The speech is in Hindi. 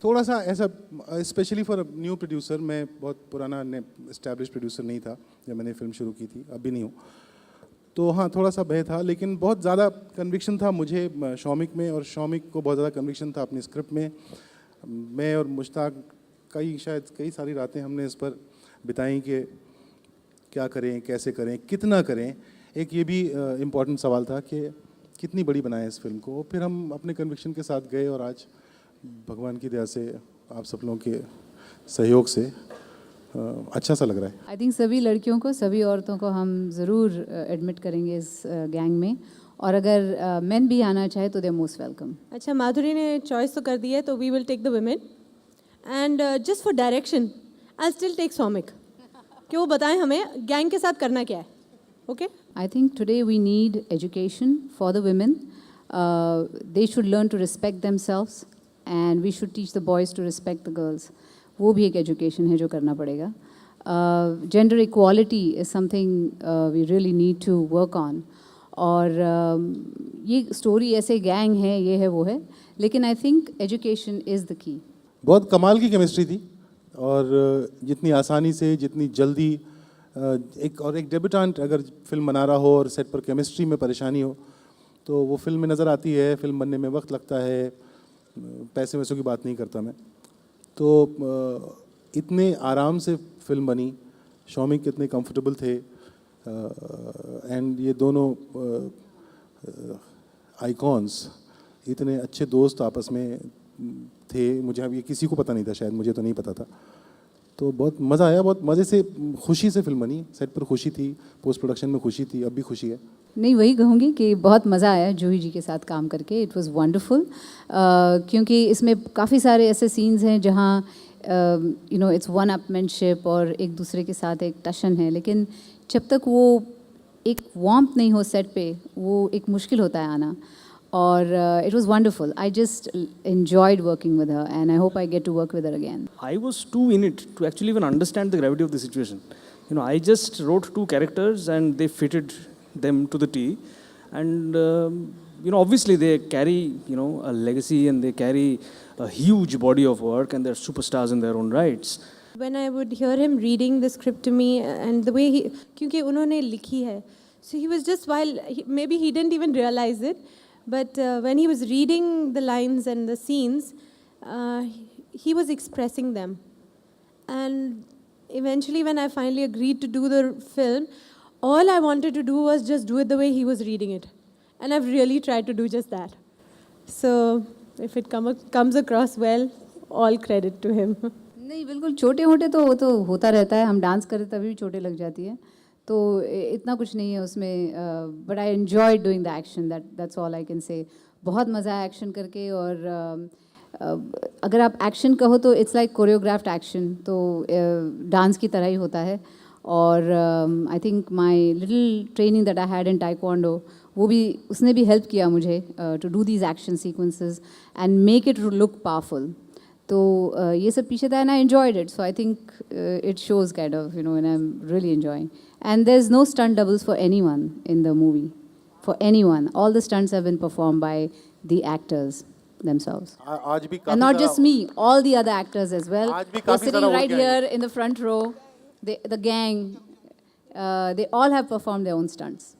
थोड़ा सा ऐसा स्पेशली फॉर न्यू प्रोड्यूसर, मैं बहुत पुराना एस्टैब्लिश प्रोड्यूसर नहीं था जब मैंने फिल्म शुरू की थी, अब भी नहीं हूँ, तो हाँ थोड़ा सा भय था, लेकिन बहुत ज़्यादा कन्विक्शन था मुझे शौमिक में, और शौमिक को बहुत ज़्यादा कन्विक्शन था अपनी स्क्रिप्ट में। मैं और मुश्ताक कई सारी रातें हमने इस पर बिताई कि क्या करें, कैसे करें, कितना करें। एक ये भी इम्पोर्टेंट सवाल था कि कितनी बड़ी बनाएं इस फिल्म को। फिर हम अपने कन्विक्शन के साथ गए और आज भगवान की दया से, आप सब लोगों के सहयोग से अच्छा सा लग रहा है। आई थिंक सभी लड़कियों को, सभी औरतों को हम ज़रूर एडमिट करेंगे इस गैंग में, और अगर मेन भी आना चाहे तो दे मोस्ट वेलकम। अच्छा, माधुरी ने चॉइस तो कर दी है, तो we will take the women, and just for direction I still take Soumik, कि वो बताएं हमें गैंग के साथ करना क्या है। Okay, I think today we need education for the women. They should learn to respect themselves and we should teach the boys to respect the girls. वो भी एक एजुकेशन है जो करना पड़ेगा। Gender equality is something we really need to work on. और ये स्टोरी ऐसे गैंग है, ये है वो है, लेकिन I think education is the key. बहुत कमाल की केमिस्ट्री थी, और जितनी आसानी से, जितनी जल्दी, एक डेब्यूटेंट अगर फिल्म बना रहा हो और सेट पर केमिस्ट्री में परेशानी हो तो वो फिल्म में नज़र आती है। फिल्म बनने में वक्त लगता है, पैसे वैसों की बात नहीं करता मैं, तो इतने आराम से फिल्म बनी। शौमिक कितने कंफर्टेबल थे, एंड ये दोनों आइकॉन्स इतने अच्छे दोस्त आपस में थे। मुझे अब ये किसी को पता नहीं था, शायद मुझे तो नहीं पता था। तो बहुत मज़ा आया, बहुत मज़े से, खुशी से फिल्म बनी। सेट पर खुशी थी, पोस्ट प्रोडक्शन में खुशी थी, अब भी खुशी है। नहीं, वही कहूँगी कि बहुत मज़ा आया जूही जी के साथ काम करके। इट वाज़ वंडरफुल, क्योंकि इसमें काफ़ी सारे ऐसे सीन्स हैं जहाँ you know it's one upmanship और एक दूसरे के साथ एक टशन है, लेकिन जब तक वो एक वार्मथ नहीं हो सेट पे, वो एक मुश्किल होता है आना। और it was wonderful. I just enjoyed working with her, and I hope I get to work with her again. I was too in it to actually even understand the gravity of the situation. You know, I just wrote two characters and they fitted them to the T. And, you know, obviously they carry, you know, a legacy and they carry a huge body of work and they're superstars in their own rights. when I would hear him reading the script to me and the way he, क्योंकि उन्होंने लिखी है, so he was just, maybe he didn't even realize it, but when he was reading the lines and the scenes, he was expressing them. And eventually when I finally agreed to do the film, all I wanted to do was just do it the way he was reading it. And I've really tried to do just that. So if it comes across well, all credit to him. नहीं, बिल्कुल छोटे मोटे तो वो तो होता रहता है, हम डांस करें तभी भी चोटें लग जाती हैं, तो इतना कुछ नहीं है उसमें। But I enjoy doing the action, that's all I can say. बहुत मज़ा आया एक्शन करके, और अगर आप एक्शन कहो तो इट्स लाइक कोरियोग्राफ्ड एक्शन, तो डांस की तरह ही होता है। और I think my little training that I had in taekwondo, वो भी, उसने भी हेल्प किया मुझे to do these action sequences and make it look powerful. तो ये सब पीछे था, and I enjoyed it, so I think it shows kind of, you know, and I am really enjoying. And there is no stunt doubles for anyone in the movie, for anyone. All the stunts have been perform by the actors themselves. And not just me, all the other actors as well. They're sitting right here in the front row. The gang, they all have performed their own stunts.